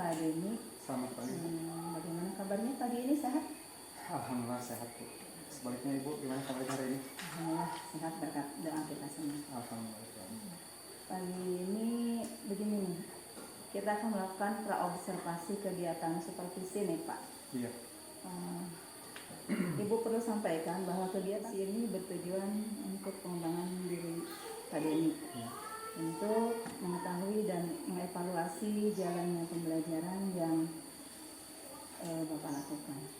Pak Denny. Selamat pagi. Bagaimana kabarnya pagi ini, sehat? Alhamdulillah sehat Bu. Sebaliknya Ibu, gimana kabarnya hari ini? Alhamdulillah sehat berkat doa kita semua. Alhamdulillah. Pagi ini begini nih, kita akan melakukan praobservasi kegiatan supervisi nih Pak. Iya. Ibu perlu sampaikan bahwa kegiatan ini bertujuan untuk pengembangan diri Pak Denny. Iya. Untuk mengetahui dan mengevaluasi jalannya pembelajaran yang Bapak lakukan.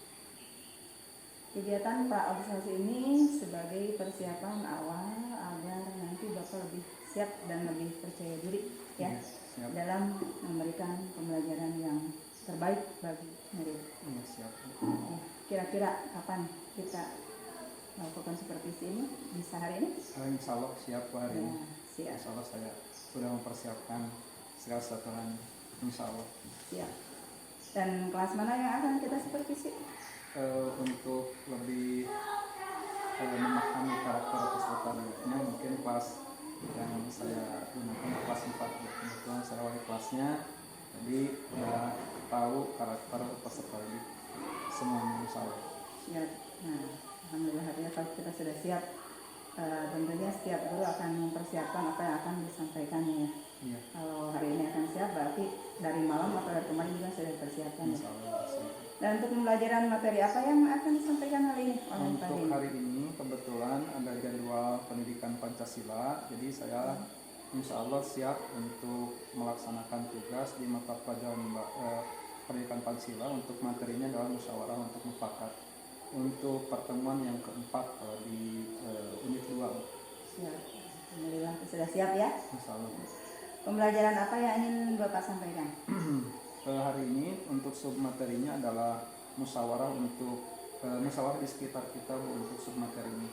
Kegiatan praobservasi ini sebagai persiapan awal agar nanti Bapak lebih siap dan lebih percaya diri ya Siap. dalam memberikan pembelajaran yang terbaik bagi murid. Iya, siap. Kira-kira kapan kita melakukan supervisi ini? Bisa hari ini? Insya Allah siap hari ini. Siap. Insya Allah saya sudah mempersiapkan segala sesuatunya. Insya Allah. Siap. Dan kelas mana yang akan kita supervisi? Untuk lebih memahami karakter peserta didiknya, mungkin kelas yang saya gunakan kelas 4. Kebetulan saya wali kelasnya, jadi tahu karakter peserta didik semuanya insya Allah. Siap. Nah, alhamdulillah artinya kalau kita sudah siap, tentunya setiap guru akan mempersiapkan apa yang akan disampaikan ya. Iya. Kalau hari ini akan siap, berarti dari malam atau dari kemarin juga sudah dipersiapkan. Insya Allah. Dan untuk pembelajaran materi apa yang akan disampaikan hari ini? Untuk hari ini kebetulan ada jadwal pendidikan Pancasila, jadi saya insya Allah siap untuk melaksanakan tugas di mata pelajaran pendidikan Pancasila. Untuk materinya adalah musyawarah untuk mufakat. Untuk pertemuan yang keempat di unit 2. Siap. Alhamdulillah sudah siap ya. Insya Allah. Pembelajaran apa yang ingin Bapak sampaikan? Hari ini untuk submaterinya adalah musyawarah untuk musyawarah di sekitar kita Bu, untuk submateri ini.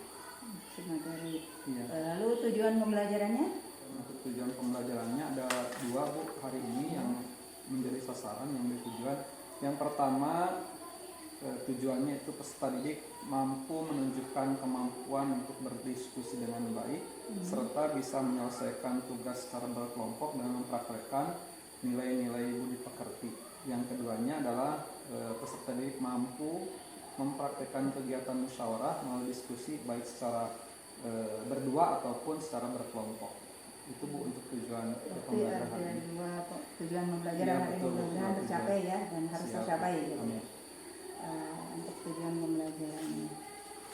Submateri. Iya. Lalu tujuan pembelajarannya? Untuk tujuan pembelajarannya ada 2 Bu hari ini yang menjadi sasaran, yang menjadi tujuan. Yang pertama tujuannya itu peserta didik mampu menunjukkan kemampuan untuk berdiskusi dengan baik serta bisa menyelesaikan tugas secara berkelompok dan mempraktekkan nilai-nilai budi pekerti. Yang keduanya adalah peserta didik mampu mempraktekkan kegiatan musyawarah melalui diskusi baik secara berdua ataupun secara berkelompok. Itu Bu untuk tujuan pembelajaran hari ini. Tujuan pembelajaran hari ini mudah-mudahan tercapai ya, dan harus tercapai gitu. Untuk tujuan pembelajarannya.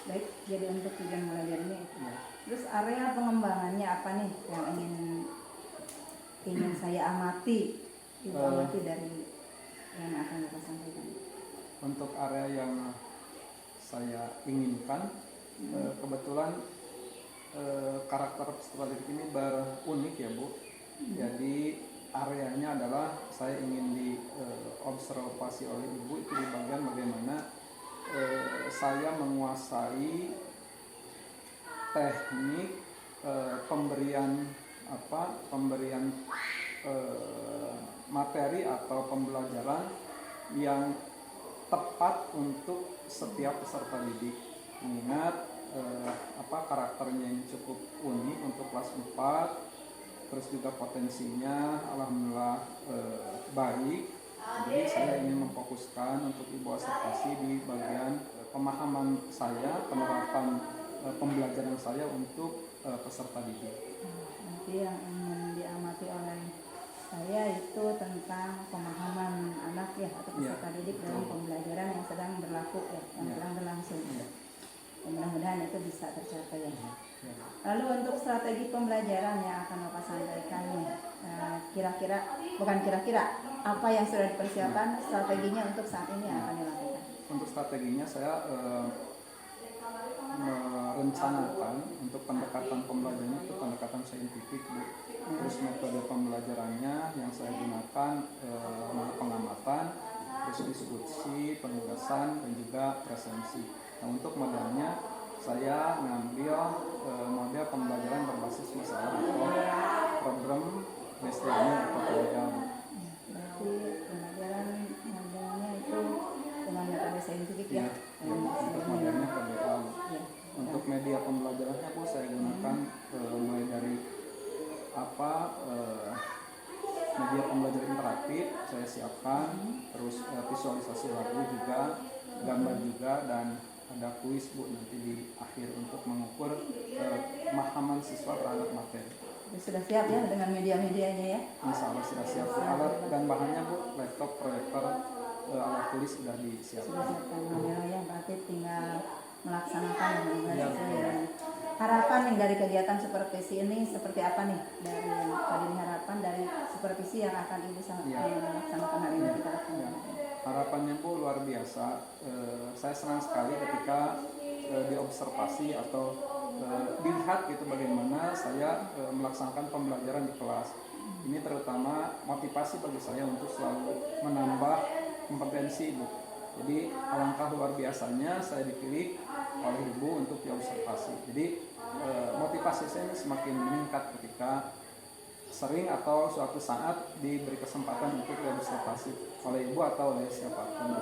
Baik, jadi untuk tujuan pembelajarannya itu. Ya. Terus area pengembangannya apa nih yang ingin saya amati, dari yang akan Bapak sampaikan? Untuk area yang saya inginkan, kebetulan karakter peserta didik ini berunik ya Bu. Jadi areanya adalah saya ingin diobservasi oleh Ibu itu di bagian bagaimana saya menguasai teknik pemberian materi atau pembelajaran yang tepat untuk setiap peserta didik. Mengingat karakternya yang cukup unik untuk kelas 4, terus juga potensinya alhamdulillah baik. Jadi saya ingin memfokuskan untuk Ibu observasi di bagian pemahaman saya, penerapan pembelajaran saya untuk peserta didik. Nanti yang ingin diamati oleh saya itu tentang pemahaman anak ya atau peserta didik dalam pembelajaran yang sedang berlaku ya, yang sedang berlangsung. Mudah-mudahan itu bisa tercapai ya. Lalu untuk strategi pembelajaran yang akan Bapak sampaikan nih, apa yang sudah dipersiapkan strateginya untuk saat ini yang akan dilakukan? Untuk strateginya saya merencanakan untuk pendekatan pembelajarannya itu pendekatan saintifik Bu. Terus metode pembelajarannya yang saya gunakan pengamatan, terus diskusi, penugasan, dan juga presensi. Nah, untuk modelnya saya ngambil model pembelajaran berbasis masalah atau program based learning atau PBL. Berarti pembelajaran modelnya itu dengan metode saintifik ya? Untuk modelnya PBL. Untuk media pembelajarannya Bu saya gunakan mulai dari media pembelajaran interaktif, saya siapkan, terus visualisasi lagu juga, gambar juga, dan ada kuis Bu nanti di akhir untuk mengukur pemahaman siswa terhadap materi. Sudah siap ya dengan media-medianya ya? Insya Allah sudah siap. Alat dan bahannya Bu, laptop, proyektor, alat tulis sudah disiapkan. Sudah siapkan. Alhamdulillah ya, berarti tinggal melaksanakan Ya, harapan yang dari kegiatan supervisi ini seperti apa nih dari Pak Dini, harapan dari supervisi yang akan Ibu laksanakan hari ini kita laksanakan. Ya. Harapannya Bu luar biasa. Saya senang sekali ketika diobservasi atau dilihat gitu bagaimana saya melaksanakan pembelajaran di kelas. Ini terutama motivasi bagi saya untuk selalu menambah kompetensi Ibu. Jadi alangkah luar biasanya saya dipilih oleh Ibu untuk diobservasi. Jadi motivasi saya ini semakin meningkat ketika sering atau suatu saat diberi kesempatan untuk diobservasi oleh Ibu atau oleh siapapun.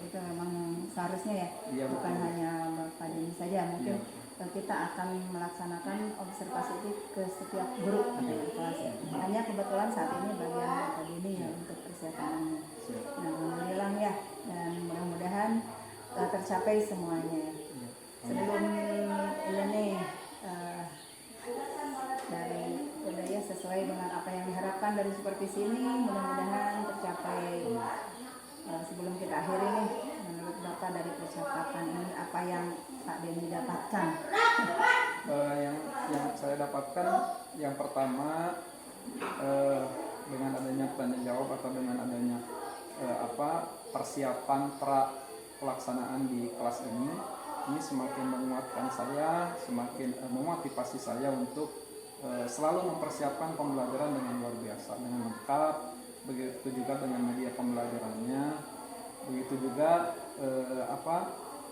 Itu memang seharusnya ya, Iya, bukan betul. hanya Bapak Dini saja. Mungkin Iya. kita akan melaksanakan observasi itu ke setiap grup atau kelas. Hanya kebetulan saat ini bagian Bapak Dini ya untuk persiapannya. Nah, alhamdulillah ya, dan mudah-mudahan tercapai semuanya. Sebelum ini nih dari budaya sesuai dengan apa yang diharapkan dari supervisi ini, mudah-mudahan tercapai. Sebelum kita akhiri nih, menurut Bapak dari percakapan ini apa yang Pak Denny dapatkan? Yang saya dapatkan yang pertama dengan adanya tanya jawab atau dengan adanya persiapan pelaksanaan di kelas ini semakin menguatkan saya, semakin memotivasi saya untuk selalu mempersiapkan pembelajaran dengan luar biasa, dengan lengkap. Begitu juga dengan media pembelajarannya, begitu juga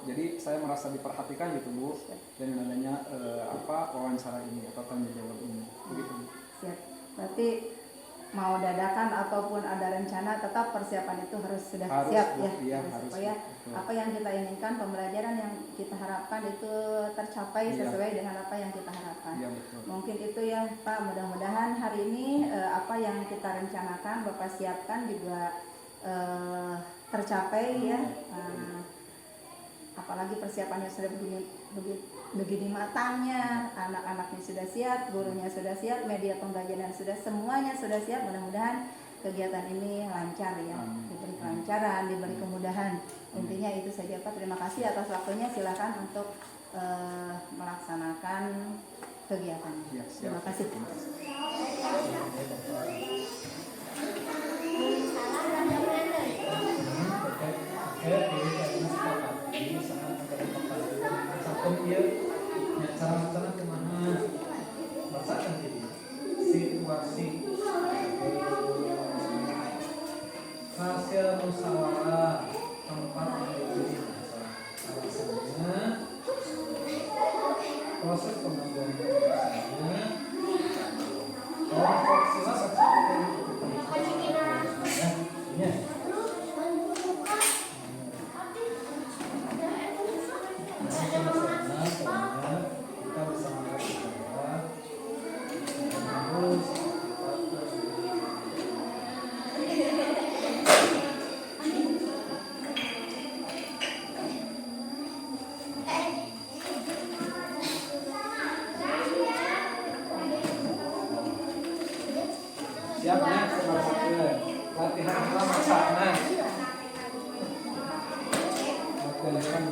jadi saya merasa diperhatikan gitu Bu, dengan adanya wawancara ini atau tanya jawab ini, begitu. Siap. Berarti mau dadakan ataupun ada rencana, tetap persiapan itu harus sudah siap ya, supaya apa yang kita inginkan, pembelajaran yang kita harapkan itu tercapai sesuai dengan apa yang kita harapkan. Iya, betul. Mungkin itu ya Pak, mudah-mudahan hari ini apa yang kita rencanakan Bapak siapkan juga tercapai ya. Apalagi persiapannya sudah begini matangnya, anak-anaknya sudah siap, gurunya sudah siap, media pembelajaran sudah, semuanya sudah siap. Mudah-mudahan kegiatan ini lancar ya, diberi kelancaran, diberi kemudahan. Intinya itu saja Pak, terima kasih atas waktunya. Silakan untuk melaksanakan kegiatan. Ya, terima kasih. Cara kemana rasakan situasi hasil musyawarah tempat menjadi masalah. Alasannya proses pengambilan keputusannya kelompok silakan siapnya latihan masak nah latihan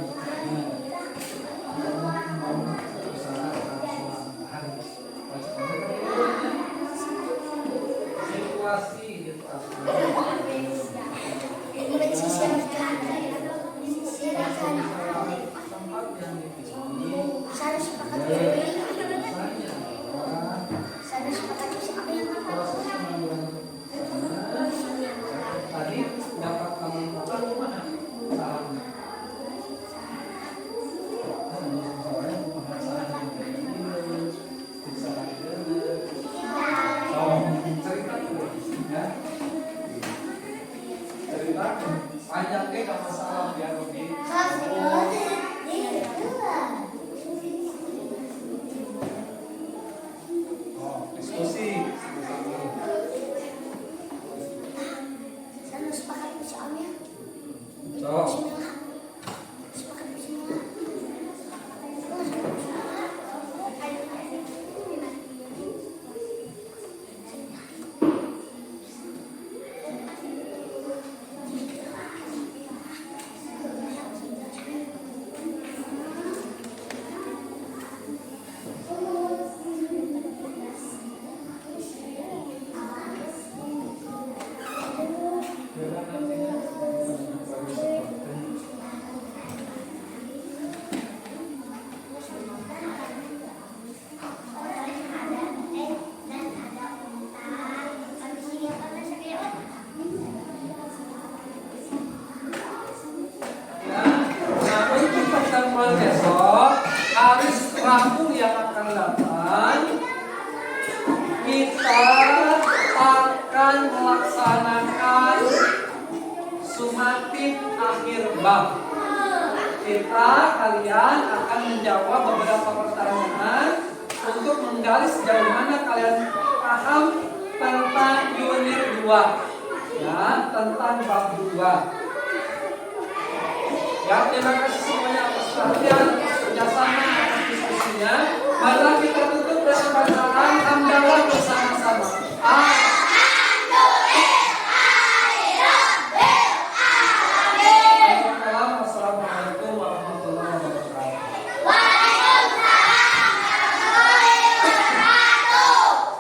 situasi tadi dapat kamu mana sahamnya? Cerita panjang deh kalau masalah biar lebih diskusi memasuki akhir bab. Kalian akan menjawab beberapa pertanyaan untuk menggali sejauh mana kalian paham tentang unit 2, ya, tentang bab 2. Ya, terima kasih semuanya atas perhatian, kerjasama, atas diskusinya. Mari kita tutup dengan bacaan hamdalah bersama-sama. Wassalamualaikum warahmatullahi wabarakatuh.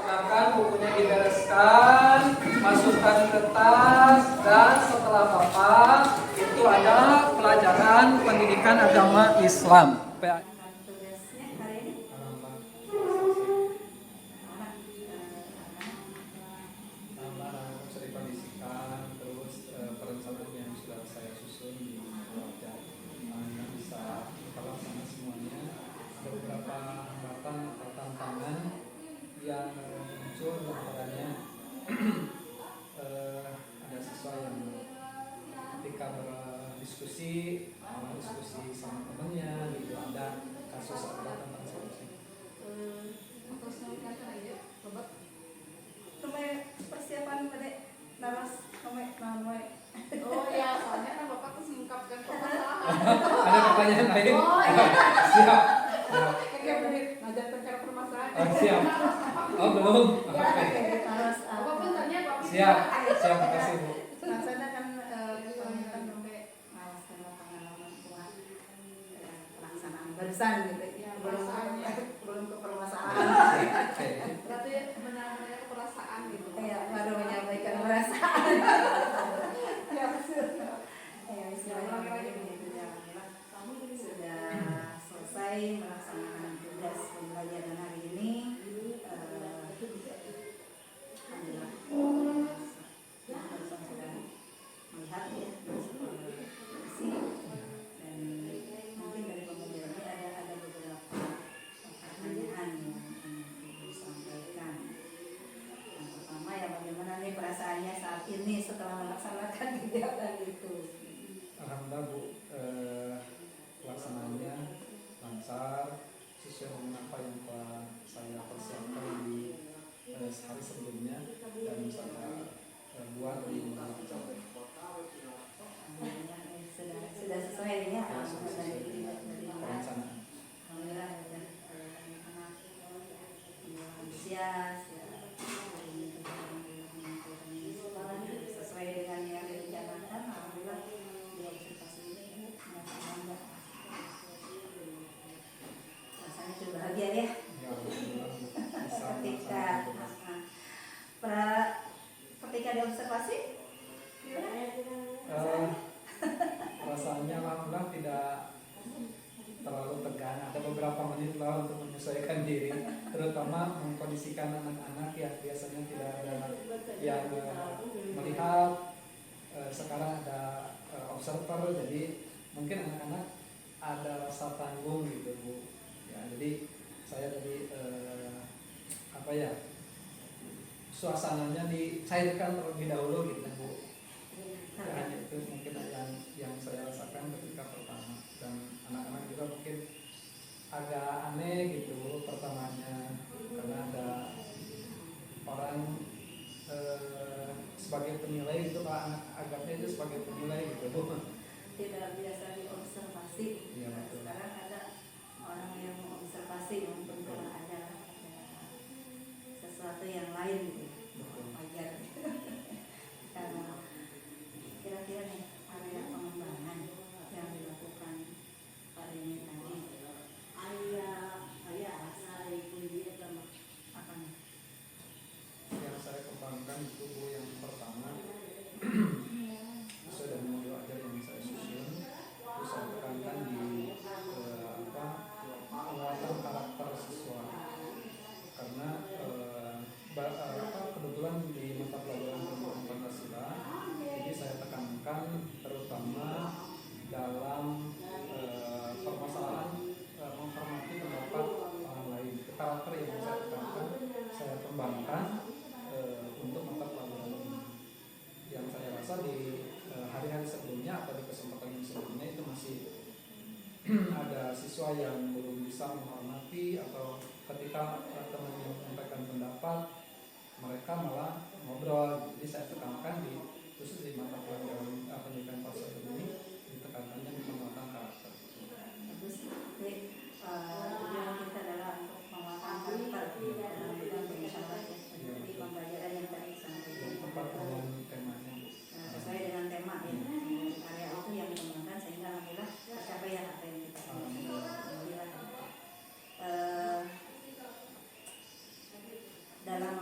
Silakan bukunya dibereskan, masukkan ke tas, dan setelah Bapak itu ada pelajaran pendidikan agama Islam. Tugasnya hari ini Bisa dikondisikan, terus perencanaan yang sudah saya susun di wajah bisa terlaksana semuanya. Ada beberapa hambatan atau tantangan yang muncul, antaranya ada siswa yang ketika berdiskusi sama temannya gitu, ada kasus apa tentang solusi. persiapan pada naras Oh ya, soalnya kan Bapak tuh mengungkapkan permasalahan. Ada pertanyaan lain? Oh iya. Siap. Kayak bener ngajarkan cara permasalahan. Oh, siap. Oh, belum. Ya, Oke. harus Bapak pun tanya Bapak. Siap. Siap, makasih Bu. maksudnya kan kan sampai malas karena pengalaman pelaksanaan barusan gitu Ya, belum perasaannya. belum ke permasalahan Oke. Berarti benar-benar perasaan gitu. kayak baru menyampaikan perasaan Ya, betul. ya istilahnya begitu ya sudah selesai melaksanakan tugas pembelajaran hari ini. Alhamdulillah barusan sudah melihat ya isi dan mungkin dari pembelajaran ini ada beberapa pertanyaan yang ingin Ibu sampaikan. Yang pertama ya, bagaimana nih perasaannya saat ini setelah melaksanakan kegiatan itu? Alhamdulillah Bu, pelaksanaannya lancar sesuai dengan apa yang telah saya persiapkan di hari sebelumnya dan saya buat di bulan Oktober. Sudah sesuai ya, Ya, sesuai dengan perencanaan. alhamdulillah ya, anak-anak antusias ya, sesuai dengan yang direncanakan. Alhamdulillah di observasi ini merasa bangga, rasanya sudah bahagia ya Ya, Alhamdulillah bisa ketika melaksanakan ketika di observasi gimana? Perasaannya alhamdulillah tidak terlalu tegang. Ada beberapa menit lah untuk menyesuaikan diri, terutama mengkondisikan anak-anak yang biasanya tidak ada yang melihat. Sekarang ada observer, jadi mungkin anak-anak ada rasa tanggung gitu Bu. Ya, jadi saya tadi apa ya, suasananya dicairkan terlebih dahulu gitu Bu. Ya, hanya itu mungkin yang saya rasakan ketika pertama, dan anak-anak juga mungkin agak aneh gitu pertamanya karena ada orang sebagai penilai gitu, Pak, anak agaknya itu sebagai penilai gitu Bu. Tidak biasa diobservasi. Iya, betul. Sekarang ada orang yang mengobservasi, mungkin karena ada sesuatu yang lain gitu. Betul. Wajar. Karena kira-kira nih area pengembangan yang dilakukan Pak Rini tadi, apa nih? Yang saya kembangkan itu Bu, yang pertama sesuai dengan modul ajar yang saya susun, terus saya tekankan di penguatan karakter siswa, karena kebetulan di mata pelajaran pendidikan Pancasila, jadi saya tekankan terutama dalam permasalahan menghormati pendapat orang lain. Karakter yang saya tekankan, saya kembangkan untuk mata pelajaran ini, yang saya rasa rasa di hari-hari sebelumnya atau di kesempatan yang sebelumnya itu masih ada siswa yang belum bisa menghormati, atau ketika teman yang menyampaikan pendapat mereka malah ngobrol. Jadi saya tekankan di khusus di mata pelajaran pendidikan pasar ini, ditekankannya di penguatan karakter. Bagus. Jadi tujuan kita adalah untuk menguatkan karakter dalam bidang bermusyawarah ya. Jadi pembelajaran yang tadi disampaikan Tempat dengan temanya. sesuai dengan tema ya. Karya itu yang dikembangkan sehingga alhamdulillah tercapai ya apa yang kita inginkan. Alhamdulillah. Dalam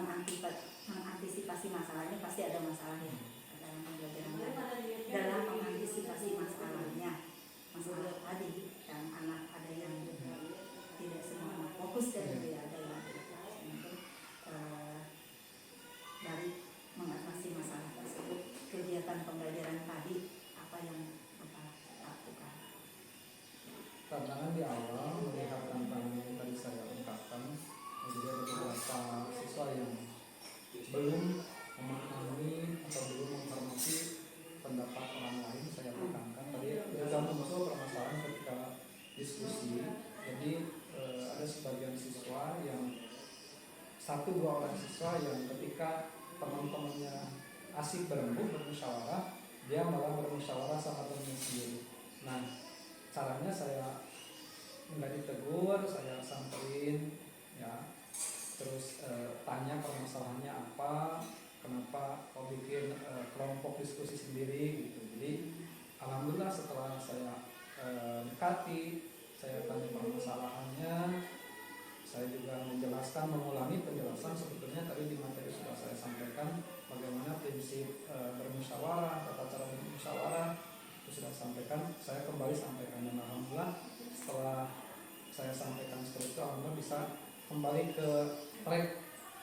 mengantisipasi masalahnya pasti ada masalahnya dalam pembelajaran tadi. Dalam mengantisipasi masalahnya, masalah tadi yang anak ada yang tidak semua anak fokus dan tidak ada yang mungkin dari mengatasi masalah tersebut, kegiatan pembelajaran tadi apa yang Bapak lakukan? Tantangan di awal melihat tantangan yang tadi saya ungkapkan, jadi ada beberapa siswa yang belum memahami atau belum menghormati pendapat orang lain. Saya tekankan tadi juga muncul permasalahan ketika diskusi. Jadi ada sebagian siswa yang 1-2 orang siswa yang ketika teman-temannya asik berembuk bermusyawarah, dia malah bermusyawarah sama temannya sendiri. Nah, caranya saya nggak ditegur, saya samperin ya, terus tanya permasalahannya apa, kenapa kau bikin kelompok diskusi sendiri gitu. Jadi alhamdulillah setelah saya dekati, saya tanya permasalahannya, saya juga menjelaskan, mengulangi penjelasan sebetulnya tadi di materi sudah saya sampaikan bagaimana prinsip bermusyawarah, tata cara bermusyawarah itu sudah sampaikan. Saya kembali sampaikan dan alhamdulillah setelah saya sampaikan seperti itu, alhamdulillah bisa kembali ke track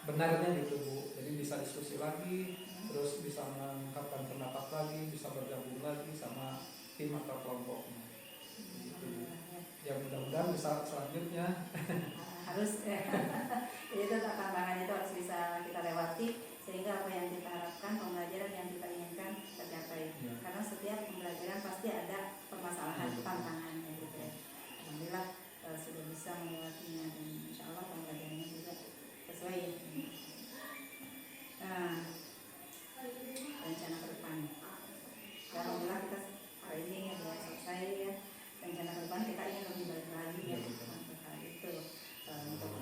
benarnya gitu Bu. Jadi bisa diskusi lagi, terus bisa mengungkapkan pendapat lagi, bisa bergabung lagi sama tim atau kelompoknya. Gitu. Ya mudah-mudahan bisa selanjutnya Harus itu tantangan itu harus bisa kita lewati sehingga apa yang kita harapkan, pembelajaran yang kita inginkan tercapai. ya. Karena setiap pembelajaran pasti ada permasalahan, tantangannya gitu ya. Alhamdulillah sudah bisa melewatinya dan insya Allah pembelajarannya juga sesuai. Nah, rencana ke depan. Ya, alhamdulillah kita hari ini sudah selesai ya. Rencana ke depan kita ingin lebih baik lagi ya untuk hal itu, untuk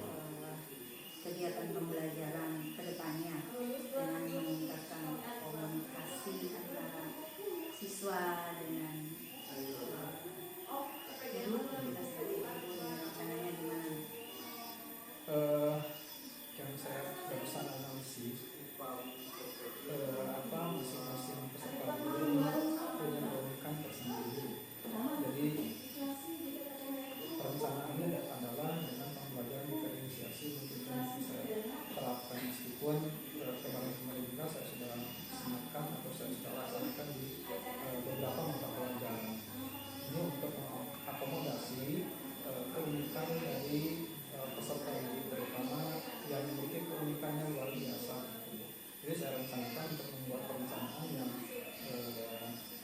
kegiatan pembelajaran ke depannya dengan meningkatkan komunikasi antara siswa dengan guru. Kita sebagai guru rencananya gimana? Yang saya barusan analisis masing-masing peserta didik punya keunikan tersendiri. Jadi perencanaannya adalah dengan pembelajaran diferensiasi mungkin bisa terapkan, meskipun kemarin juga saya sudah sematkan atau saya sudah laksanakan di beberapa mata pelajaran. Ini untuk mengakomodasi keunikan dari peserta didik, terutama yang memiliki keunikannya luar biasa. Jadi saya rencanakan untuk membuat perencanaan yang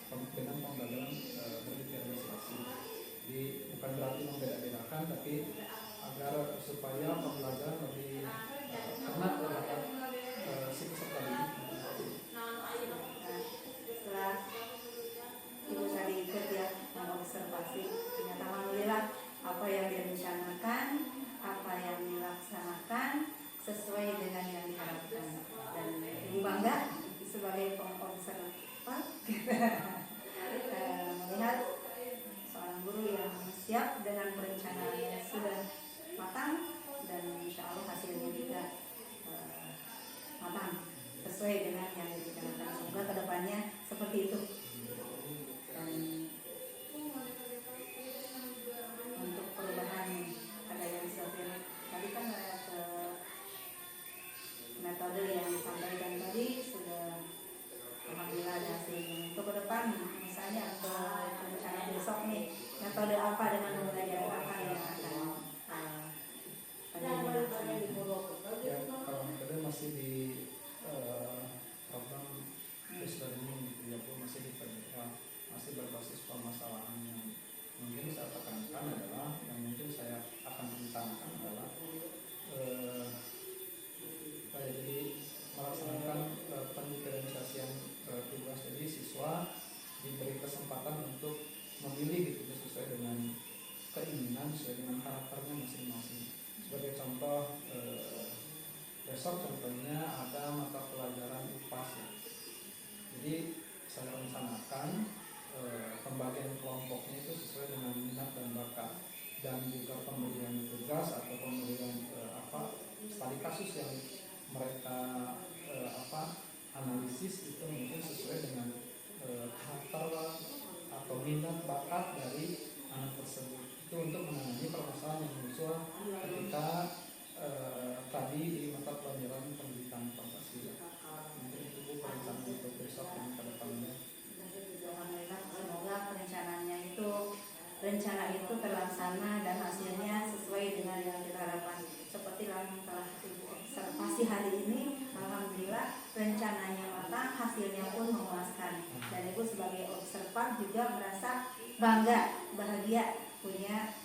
dengan pembelajaran berdiferensiasi. Jadi bukan berarti membeda-bedakan, tapi agar supaya pembelajaran lebih kena terhadap si peserta didik. Setelah Ibu tadi ikut ya mengobservasi, ternyata alhamdulillah apa yang direncanakan, apa yang dilaksanakan sesuai dengan yang diharapkan, dan Ibu bangga sebagai pengobservator melihat seorang guru yang siap dengan perencanaan yang sudah matang dan insya Allah hasilnya juga matang sesuai dengan yang direncanakan. Semoga kedepannya seperti itu. Dan untuk perubahan ada yang seperti tadi kan metode yang disampaikan tadi sudah alhamdulillah ada hasilnya. Untuk ke depan misalnya untuk rencana besok nih, metode apa dengan pembelajaran apa yang akan Ya, kalau metode masih di program case learning gitu ya Bu, masih berbasis permasalahan yang mungkin saya tekankan adalah, yang mungkin saya akan tentangkan adalah jadi melaksanakan pendiferensiasian tugas. Jadi siswa diberi kesempatan untuk memilih gitu sesuai dengan keinginan, sesuai dengan karakternya masing-masing. Sebagai contoh, besok contohnya ada mata pelajaran UPAS ya. Jadi saya rencanakan pembagian kelompoknya itu sesuai dengan minat dan bakat, dan juga pemberian tugas atau pemberian studi kasus yang mereka analisis itu mungkin sesuai dengan karakter atau minat bakat dari anak tersebut, itu untuk menangani permasalahan yang muncul ketika tadi di mata pelajaran pendidikan Pancasila. Mungkin itu Bu perencanaan untuk besok dan ke depannya. Alhamdulillah, semoga rencana itu terlaksana dan hasilnya sesuai dengan yang kita harapkan. Seperti yang telah Ibu observasi hari ini, alhamdulillah rencananya matang, hasilnya pun memuaskan. Dan Ibu sebagai observan juga merasa bangga, bahagia punya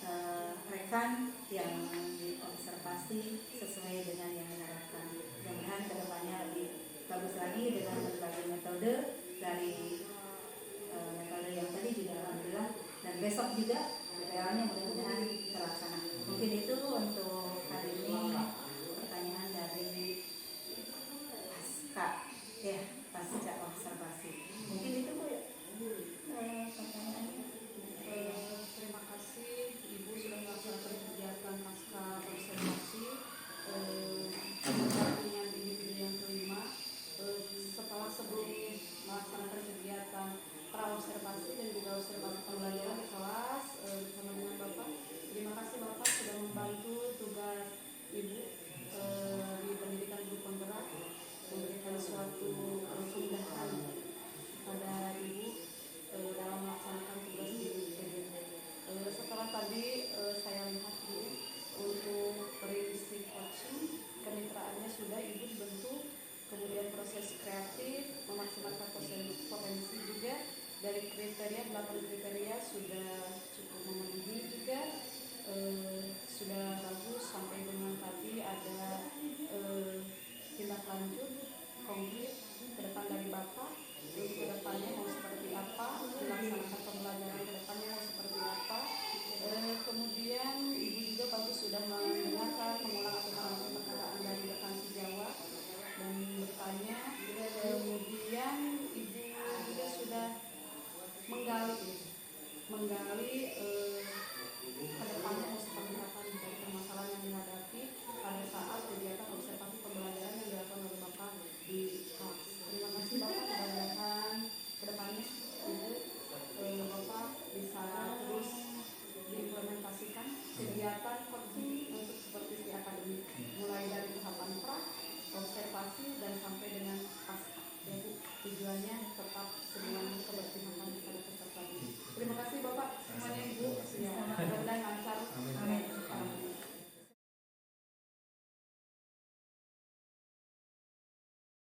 rekan yang diobservasi sesuai dengan yang diharapkan. Mudah-mudahan kedepannya lebih bagus lagi dengan berbagai metode, dari metode yang tadi juga alhamdulillah, dan besok juga realnya mudah-mudahan terlaksana. Mungkin itu untuk hari ini pertanyaan dari pasca observasi. Mungkin itu Bu ya pertanyaannya. Terima kasih Ibu sudah melaksanakan kegiatan pasca observasi dengan individu yang kelima. Sebelum melaksanakan kegiatan praobservasi dan juga observasi pembelajaran di kelas bersama dengan Bapak, terima kasih Bapak sudah membantu tugas Ibu di pendidikan guru penggerak, memberikan suatu kemudahan pada Ibu dalam melaksanakan tugas di PGP. Setelah tadi saya lihat dulu untuk prediksi coaching, kemitraannya sudah Ibu dibentuk, kemudian proses kreatif, memaksimalkan potensi juga. Dari kriteria 8 kriteria sudah cukup memenuhi juga, sudah bagus. Sampai dengan tadi ada tindak lanjut konkret ke depan dari Bapak, ke depannya mau seperti apa, melaksanakan pembelajaran ke depannya mau seperti apa. Kemudian Ibu juga bagus sudah mendengarkan, mengulang atau mengulang perkataan dari rekan sejawat dan bertanya. Kemudian Ibu juga sudah menggali